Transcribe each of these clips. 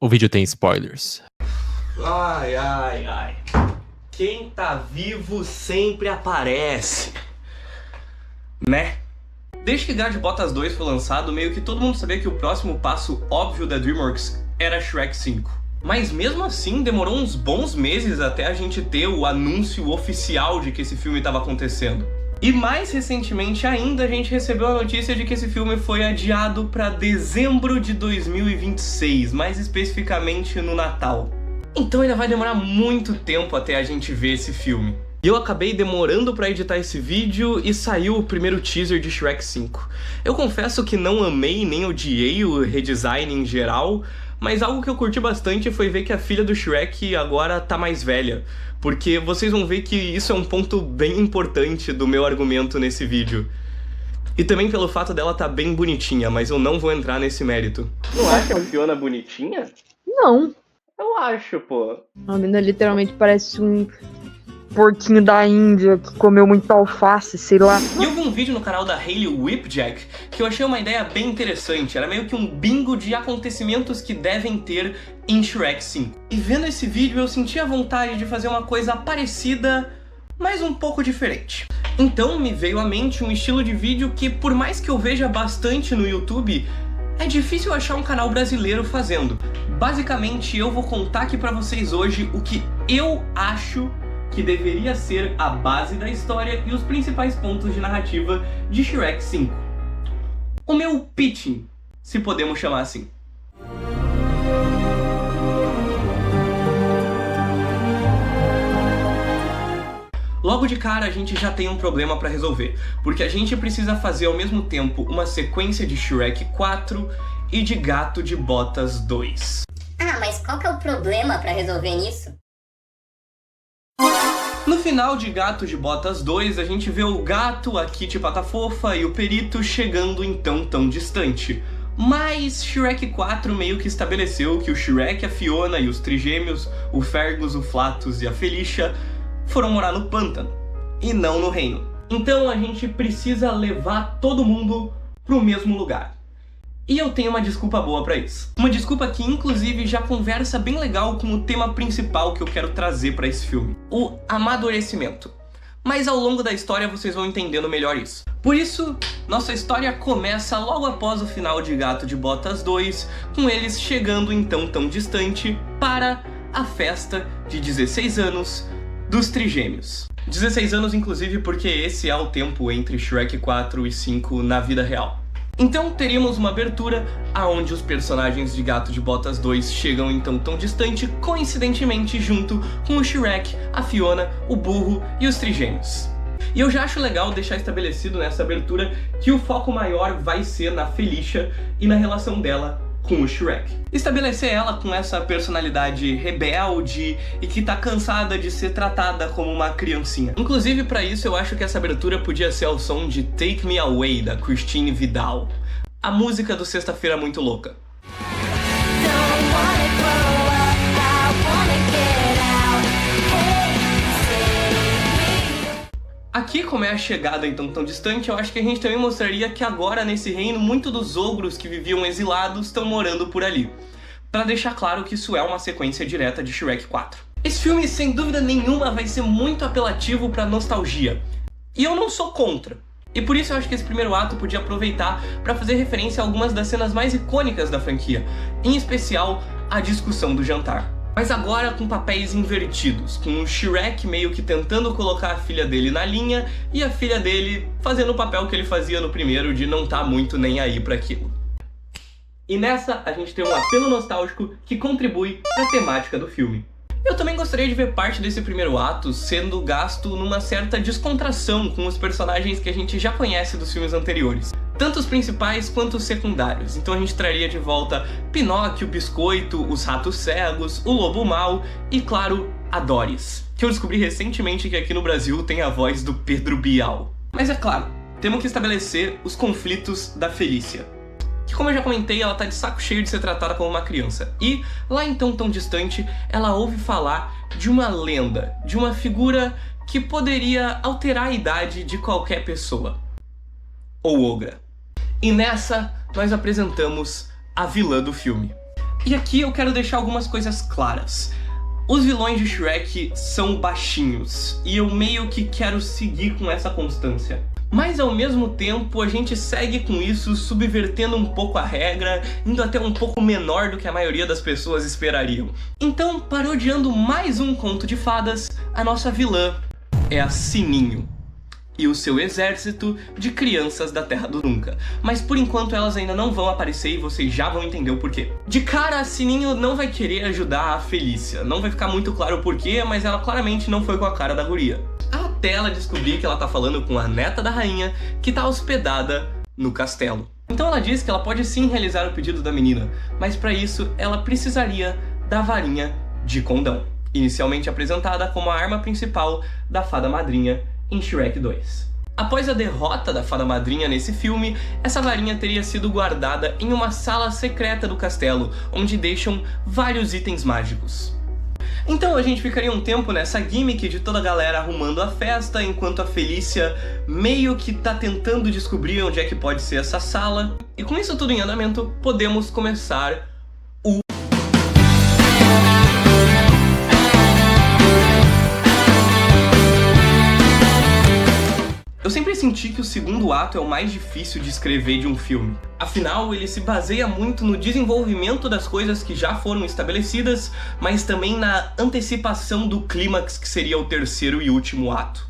O vídeo tem spoilers. Ai, ai, ai. Quem tá vivo sempre aparece. Né? Desde que Gato de Botas 2 foi lançado, meio que todo mundo sabia que o próximo passo óbvio da DreamWorks era Shrek 5. Mas mesmo assim, demorou uns bons meses até a gente ter o anúncio oficial de que esse filme estava acontecendo. E mais recentemente ainda, a gente recebeu a notícia de que esse filme foi adiado para dezembro de 2026, mais especificamente no Natal. Então ainda vai demorar muito tempo até a gente ver esse filme. E eu acabei demorando pra editar esse vídeo e saiu o primeiro teaser de Shrek 5. Eu confesso que não amei nem odiei o redesign em geral, mas algo que eu curti bastante foi ver que a filha do Shrek agora tá mais velha, porque vocês vão ver que isso é um ponto bem importante do meu argumento nesse vídeo. E também pelo fato dela tá bem bonitinha, mas eu não vou entrar nesse mérito. Não acha a Fiona bonitinha? Não. Eu acho, pô. A menina literalmente parece um porquinho da Índia que comeu muita alface, sei lá. E eu vi um vídeo no canal da Hayley Whipjack que eu achei uma ideia bem interessante. Era meio que um bingo de acontecimentos que devem ter em Shrek 5. E vendo esse vídeo eu senti a vontade de fazer uma coisa parecida, mas um pouco diferente. Então me veio à mente um estilo de vídeo que, por mais que eu veja bastante no YouTube, é difícil achar um canal brasileiro fazendo. Basicamente, eu vou contar aqui pra vocês hoje o que eu acho que deveria ser a base da história e os principais pontos de narrativa de Shrek 5. O meu pitching, se podemos chamar assim. Logo de cara a gente já tem um problema pra resolver, porque a gente precisa fazer ao mesmo tempo uma sequência de Shrek 4 e de Gato de Botas 2. Ah, mas qual que é o problema pra resolver nisso? No final de Gato de Botas 2, a gente vê o gato, a Kitty Pata Fofa e o perito chegando então tão distante. Mas Shrek 4 meio que estabeleceu que o Shrek, a Fiona e os trigêmeos, o Fergus, o Flatus e a Felicia, foram morar no pântano, e não no reino. Então a gente precisa levar todo mundo pro mesmo lugar. E eu tenho uma desculpa boa pra isso. Uma desculpa que inclusive já conversa bem legal com o tema principal que eu quero trazer pra esse filme. O amadurecimento. Mas ao longo da história vocês vão entendendo melhor isso. Por isso, nossa história começa logo após o final de Gato de Botas 2, com eles chegando então tão distante para a festa de 16 anos dos trigêmeos. 16 anos inclusive porque esse é o tempo entre Shrek 4 e 5 na vida real. Então teríamos uma abertura aonde os personagens de Gato de Botas 2 chegam então tão distante, coincidentemente junto com o Shrek, a Fiona, o burro e os trigêmeos. E eu já acho legal deixar estabelecido nessa abertura que o foco maior vai ser na Felicia e na relação dela com o Shrek. Estabelecer ela com essa personalidade rebelde e que tá cansada de ser tratada como uma criancinha. Inclusive, pra isso, eu acho que essa abertura podia ser ao som de Take Me Away, da Christine Vidal, a música do Sexta-feira Muito Louca. Aqui, como é a chegada então tão distante, eu acho que a gente também mostraria que agora nesse reino, muito dos ogros que viviam exilados estão morando por ali. Pra deixar claro que isso é uma sequência direta de Shrek 4. Esse filme, sem dúvida nenhuma, vai ser muito apelativo pra nostalgia. E eu não sou contra. E por isso eu acho que esse primeiro ato podia aproveitar pra fazer referência a algumas das cenas mais icônicas da franquia, em especial a discussão do jantar. Mas agora com papéis invertidos, com o Shrek meio que tentando colocar a filha dele na linha e a filha dele fazendo o papel que ele fazia no primeiro de não tá muito nem aí pra aquilo. E nessa a gente tem um apelo nostálgico que contribui pra temática do filme. Eu também gostaria de ver parte desse primeiro ato sendo gasto numa certa descontração com os personagens que a gente já conhece dos filmes anteriores. Tanto os principais quanto os secundários. Então a gente traria de volta Pinóquio, Biscoito, os Ratos Cegos, o Lobo Mau e, claro, a Doris, que eu descobri recentemente que aqui no Brasil tem a voz do Pedro Bial. Mas é claro, temos que estabelecer os conflitos da Felicia, que, como eu já comentei, ela tá de saco cheio de ser tratada como uma criança. E, lá então tão distante, ela ouve falar de uma lenda, de uma figura que poderia alterar a idade de qualquer pessoa. Ou ogra. E nessa, nós apresentamos a vilã do filme. E aqui eu quero deixar algumas coisas claras. Os vilões de Shrek são baixinhos, e eu meio que quero seguir com essa constância. Mas ao mesmo tempo a gente segue com isso subvertendo um pouco a regra, indo até um pouco menor do que a maioria das pessoas esperariam. Então, parodiando mais um conto de fadas, a nossa vilã é a Sininho e o seu exército de crianças da Terra do Nunca. Mas por enquanto elas ainda não vão aparecer e vocês já vão entender o porquê. De cara, a Sininho não vai querer ajudar a Felícia. Não vai ficar muito claro o porquê, mas ela claramente não foi com a cara da guria. Até ela descobrir que ela tá falando com a neta da rainha, que tá hospedada no castelo. Então ela diz que ela pode sim realizar o pedido da menina, mas para isso ela precisaria da varinha de condão, inicialmente apresentada como a arma principal da fada madrinha em Shrek 2. Após a derrota da fada madrinha nesse filme, essa varinha teria sido guardada em uma sala secreta do castelo, onde deixam vários itens mágicos. Então a gente ficaria um tempo nessa gimmick de toda a galera arrumando a festa, enquanto a Felícia meio que tá tentando descobrir onde é que pode ser essa sala. E com isso tudo em andamento, podemos começar o... Eu sempre senti que o segundo ato é o mais difícil de escrever de um filme. Afinal, ele se baseia muito no desenvolvimento das coisas que já foram estabelecidas, mas também na antecipação do clímax que seria o terceiro e último ato.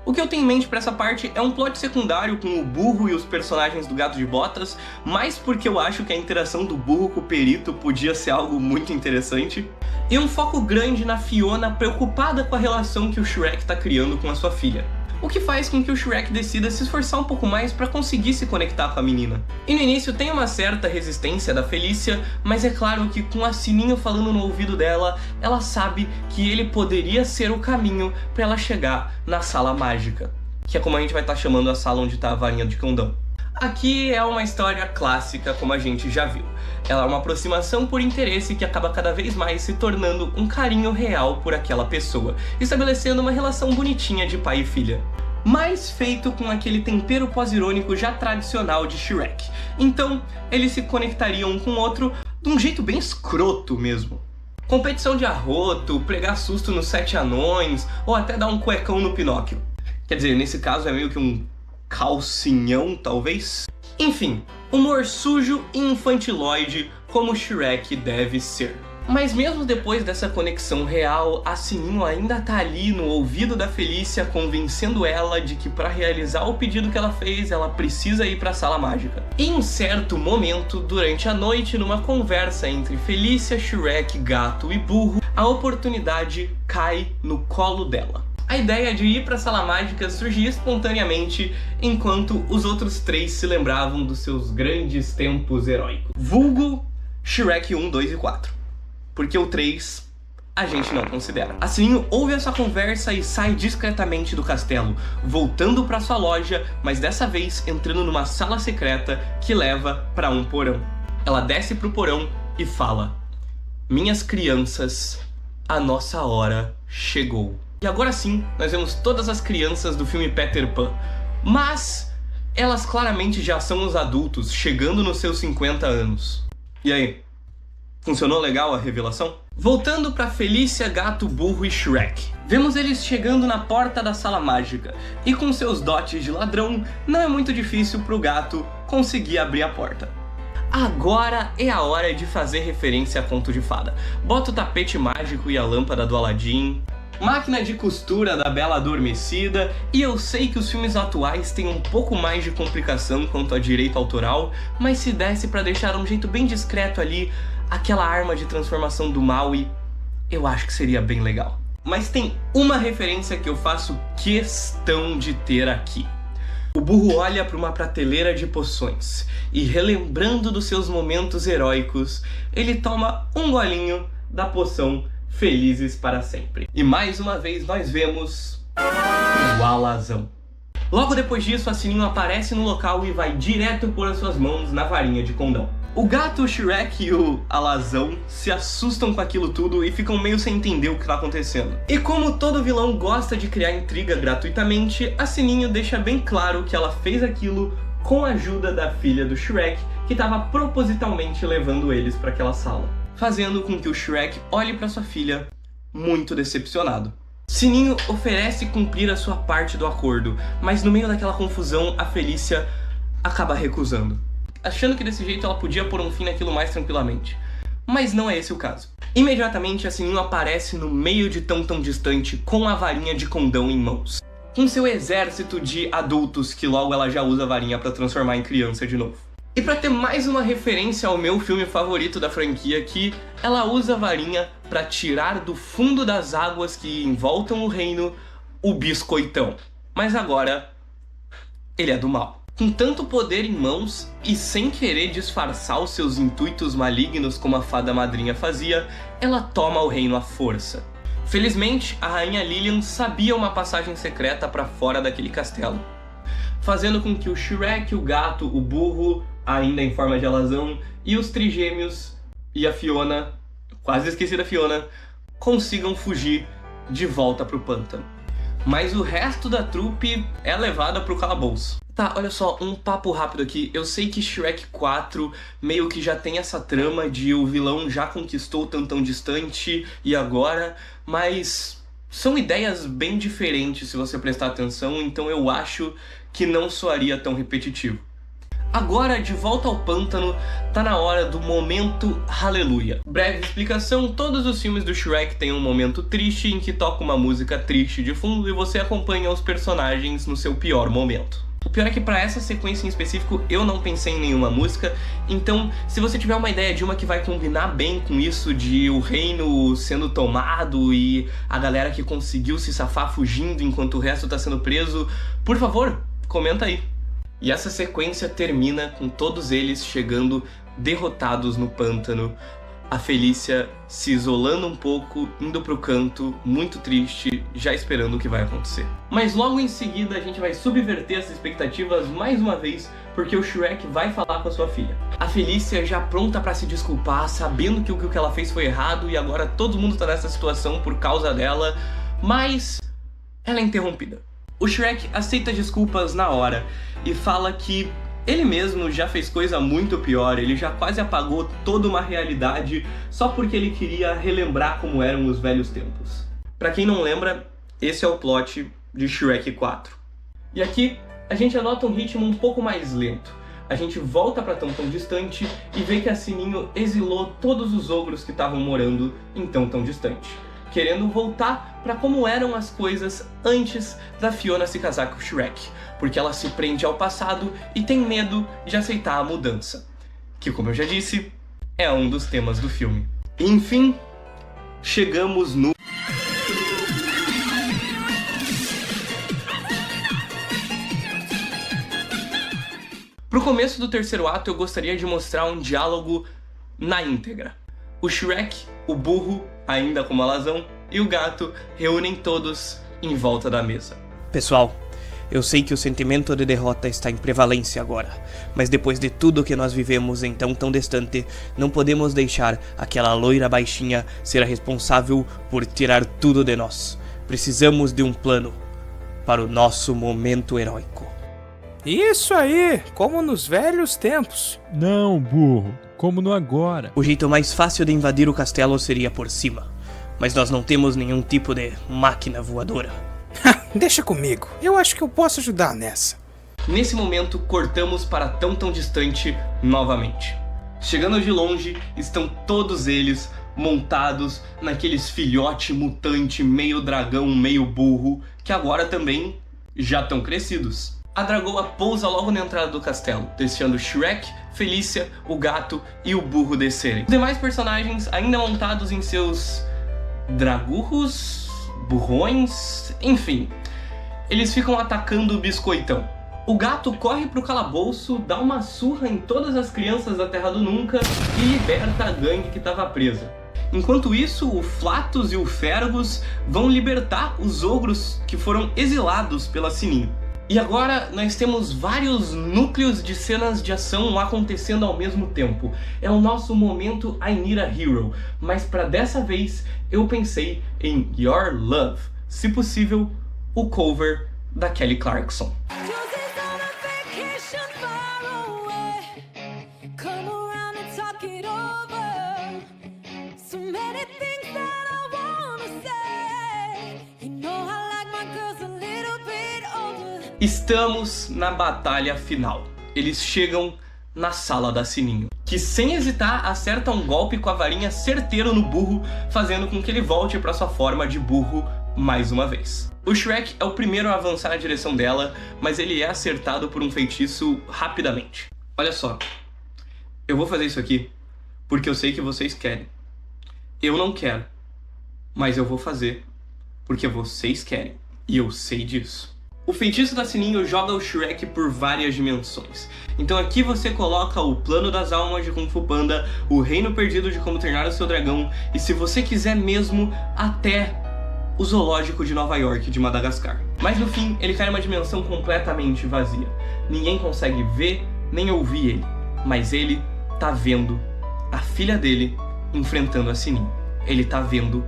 O que eu tenho em mente para essa parte é um plot secundário com o burro e os personagens do Gato de Botas, mais porque eu acho que a interação do burro com o perito podia ser algo muito interessante, e um foco grande na Fiona preocupada com a relação que o Shrek está criando com a sua filha. O que faz com que o Shrek decida se esforçar um pouco mais para conseguir se conectar com a menina. E no início tem uma certa resistência da Felícia, mas é claro que com a Sininho falando no ouvido dela, ela sabe que ele poderia ser o caminho para ela chegar na sala mágica, que é como a gente vai estar chamando a sala onde está a varinha de condão. Aqui é uma história clássica, como a gente já viu. Ela é uma aproximação por interesse que acaba cada vez mais se tornando um carinho real por aquela pessoa, estabelecendo uma relação bonitinha de pai e filha. Mas feito com aquele tempero pós-irônico já tradicional de Shrek. Então, eles se conectariam um com o outro de um jeito bem escroto mesmo. Competição de arroto, pregar susto nos 7 anões, ou até dar um cuecão no Pinóquio. Quer dizer, nesse caso é meio que um calcinhão, talvez? Enfim, humor sujo e infantiloide como Shrek deve ser. Mas mesmo depois dessa conexão real, a Sininho ainda tá ali no ouvido da Felícia, convencendo ela de que para realizar o pedido que ela fez, ela precisa ir para a sala mágica. E em certo momento, durante a noite, numa conversa entre Felícia, Shrek, Gato e Burro, a oportunidade cai no colo dela. A ideia de ir para a sala mágica surge espontaneamente enquanto os outros três se lembravam dos seus grandes tempos heróicos. Vulgo Shrek 1, 2 e 4. Porque o 3 a gente não considera. A Sininho ouve essa conversa e sai discretamente do castelo, voltando para sua loja, mas dessa vez entrando numa sala secreta que leva para um porão. Ela desce pro porão e fala: "Minhas crianças, a nossa hora chegou." E agora sim, nós vemos todas as crianças do filme Peter Pan, mas elas claramente já são os adultos, chegando nos seus 50 anos. E aí? Funcionou legal a revelação? Voltando para Felícia, Gato, Burro e Shrek. Vemos eles chegando na porta da sala mágica, e com seus dotes de ladrão, não é muito difícil pro gato conseguir abrir a porta. Agora é a hora de fazer referência a conto de fada. Bota o tapete mágico e a lâmpada do Aladdin, máquina de costura da Bela Adormecida, e eu sei que os filmes atuais têm um pouco mais de complicação quanto a direito autoral, mas se desse pra deixar um jeito bem discreto ali, aquela arma de transformação do Maui, eu acho que seria bem legal. Mas tem uma referência que eu faço questão de ter aqui. O burro olha para uma prateleira de poções e, relembrando dos seus momentos heróicos, ele toma um golinho da poção Felizes para Sempre. E mais uma vez nós vemos o alazão. Logo depois disso, a Sininho aparece no local e vai direto pôr as suas mãos na varinha de condão. O gato, o Shrek e o alazão se assustam com aquilo tudo e ficam meio sem entender o que está acontecendo. E como todo vilão gosta de criar intriga gratuitamente, a Sininho deixa bem claro que ela fez aquilo com a ajuda da filha do Shrek, que estava propositalmente levando eles para aquela sala. fazendo com que o Shrek olhe para sua filha muito decepcionado. Sininho oferece cumprir a sua parte do acordo, mas no meio daquela confusão, a Felícia acaba recusando, achando que desse jeito ela podia pôr um fim naquilo mais tranquilamente. Mas não é esse o caso. Imediatamente, a Sininho aparece no meio de tão distante com a varinha de condão em mãos, com seu exército de adultos, que logo ela já usa a varinha pra transformar em criança de novo. E pra ter mais uma referência ao meu filme favorito da franquia aqui, ela usa a varinha pra tirar do fundo das águas que envoltam o reino o biscoitão. Mas agora, ele é do mal. Com tanto poder em mãos e sem querer disfarçar os seus intuitos malignos como a fada madrinha fazia, ela toma o reino à força. Felizmente, a rainha Lilian sabia uma passagem secreta para fora daquele castelo, fazendo com que o Shrek, o gato, o burro, ainda em forma de alazão, e os trigêmeos e a Fiona, quase esqueci da Fiona, consigam fugir de volta pro pântano. Mas o resto da trupe é levada pro calabouço. Tá, olha só, um papo rápido aqui. Eu sei que Shrek 4 meio que já tem essa trama de o vilão já conquistou tão distante e agora, mas são ideias bem diferentes se você prestar atenção, então eu acho que não soaria tão repetitivo. Agora, de volta ao pântano, tá na hora do momento Hallelujah. Breve explicação, todos os filmes do Shrek têm um momento triste em que toca uma música triste de fundo e você acompanha os personagens no seu pior momento. O pior é que pra essa sequência em específico eu não pensei em nenhuma música, então se você tiver uma ideia de uma que vai combinar bem com isso de o reino sendo tomado e a galera que conseguiu se safar fugindo enquanto o resto tá sendo preso, por favor, comenta aí. E essa sequência termina com todos eles chegando derrotados no pântano, a Felícia se isolando um pouco, indo pro canto, muito triste, já esperando o que vai acontecer. Mas logo em seguida a gente vai subverter essas expectativas mais uma vez, porque o Shrek vai falar com a sua filha. A Felícia já pronta pra se desculpar, sabendo que o que ela fez foi errado e agora todo mundo tá nessa situação por causa dela, mas ela é interrompida. O Shrek aceita desculpas na hora e fala que ele mesmo já fez coisa muito pior, ele já quase apagou toda uma realidade só porque ele queria relembrar como eram os velhos tempos. Pra quem não lembra, esse é o plot de Shrek 4. E aqui a gente anota um ritmo um pouco mais lento. A gente volta pra tão distante e vê que a Sininho exilou todos os ogros que estavam morando em tão distante, querendo voltar pra como eram as coisas antes da Fiona se casar com o Shrek, porque ela se prende ao passado e tem medo de aceitar a mudança, que, como eu já disse, é um dos temas do filme. Enfim, chegamos no... Pro começo do terceiro ato, eu gostaria de mostrar um diálogo na íntegra. O Shrek, o burro, ainda como alazão, e o gato reúnem todos em volta da mesa. Pessoal, eu sei que o sentimento de derrota está em prevalência agora, mas depois de tudo que nós vivemos em tão distante, não podemos deixar aquela loira baixinha ser a responsável por tirar tudo de nós. Precisamos de um plano para o nosso momento heróico. Isso aí, como nos velhos tempos. Não, burro, como no agora. O jeito mais fácil de invadir o castelo seria por cima, mas nós não temos nenhum tipo de máquina voadora. Deixa comigo, eu acho que eu posso ajudar nessa. Nesse momento, cortamos para tão distante novamente. Chegando de longe, estão todos eles montados naqueles filhote mutante meio dragão, meio burro, que agora também já estão crescidos. A dragoa pousa logo na entrada do castelo, deixando Shrek, Felícia, o gato e o burro descerem. Os demais personagens ainda montados em seus dragurros, burrões, enfim, eles ficam atacando o biscoitão. O gato corre pro calabouço, dá uma surra em todas as crianças da Terra do Nunca e liberta a gangue que estava presa. Enquanto isso, o Flatus e o Fergus vão libertar os ogros que foram exilados pela Sininho. E agora nós temos vários núcleos de cenas de ação acontecendo ao mesmo tempo. É o nosso momento I Need a Hero, mas para dessa vez eu pensei em Your Love, se possível, o cover da Kelly Clarkson. Estamos na batalha final. Eles chegam na sala da Sininho, que sem hesitar acerta um golpe com a varinha certeiro no burro, fazendo com que ele volte para sua forma de burro mais uma vez. O Shrek é o primeiro a avançar na direção dela, mas ele é acertado por um feitiço rapidamente. Olha só, eu vou fazer isso aqui porque eu sei que vocês querem. Eu não quero, mas eu vou fazer porque vocês querem, e eu sei disso. O feitiço da Sininho joga o Shrek por várias dimensões. Então aqui você coloca o Plano das Almas de Kung Fu Panda, o Reino Perdido de Como Treinar o Seu Dragão, e se você quiser mesmo, até o Zoológico de Nova York de Madagascar. Mas no fim, ele cai numa dimensão completamente vazia. Ninguém consegue ver nem ouvir ele, mas ele tá vendo a filha dele enfrentando a Sininho. Ele tá vendo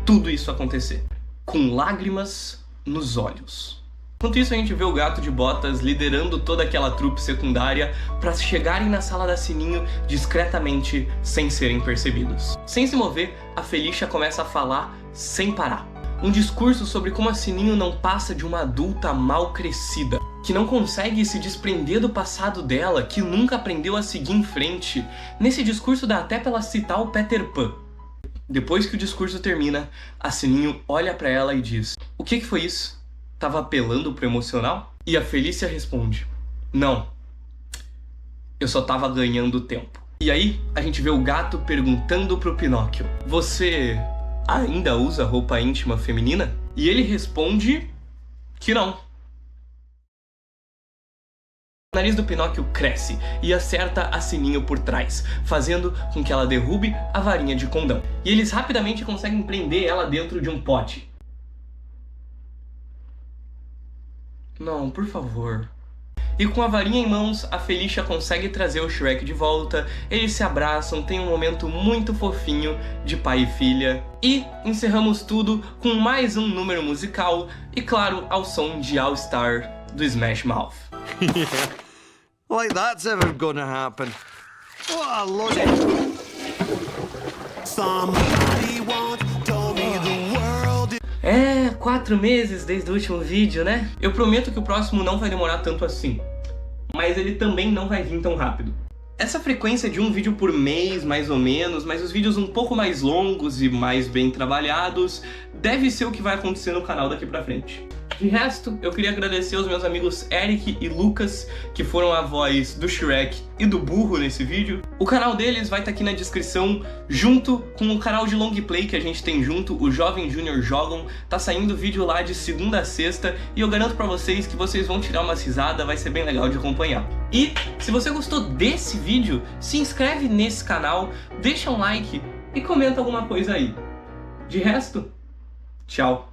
tudo isso acontecer, com lágrimas nos olhos. Enquanto isso, a gente vê o Gato de Botas liderando toda aquela trupe secundária para chegarem na sala da Sininho discretamente, sem serem percebidos. Sem se mover, a Felicia começa a falar sem parar. Um discurso sobre como a Sininho não passa de uma adulta mal crescida, que não consegue se desprender do passado dela, que nunca aprendeu a seguir em frente. Nesse discurso dá até pra ela citar o Peter Pan. Depois que o discurso termina, a Sininho olha pra ela e diz: "O que foi isso? Tava apelando pro emocional?" E a Felícia responde: "Não, eu só tava ganhando tempo." E aí a gente vê o gato perguntando pro Pinóquio: "Você ainda usa roupa íntima feminina?" E ele responde que não. O nariz do Pinóquio cresce e acerta a Sininho por trás, fazendo com que ela derrube a varinha de condão. E eles rapidamente conseguem prender ela dentro de um pote. Não, por favor. E com a varinha em mãos, a Felicia consegue trazer o Shrek de volta, eles se abraçam, tem um momento muito fofinho de pai e filha. E encerramos tudo com mais um número musical, e claro, ao som de All Star do Smash Mouth. Like that's ever gonna happen. What a load. Somebody once told me the world. 4 meses desde o último vídeo, né? Eu prometo que o próximo não vai demorar tanto assim, mas ele também não vai vir tão rápido. Essa frequência de um vídeo por mês, mais ou menos, mas os vídeos um pouco mais longos e mais bem trabalhados, deve ser o que vai acontecer no canal daqui pra frente. De resto, eu queria agradecer aos meus amigos Eric e Lucas, que foram a voz do Shrek e do burro nesse vídeo. O canal deles vai estar aqui na descrição, junto com o canal de longplay que a gente tem junto, o Jovem Júnior Jogam. Tá saindo vídeo lá de segunda a sexta, e eu garanto pra vocês que vocês vão tirar umas risadas, vai ser bem legal de acompanhar. E, se você gostou desse vídeo, se inscreve nesse canal, deixa um like e comenta alguma coisa aí. De resto, tchau!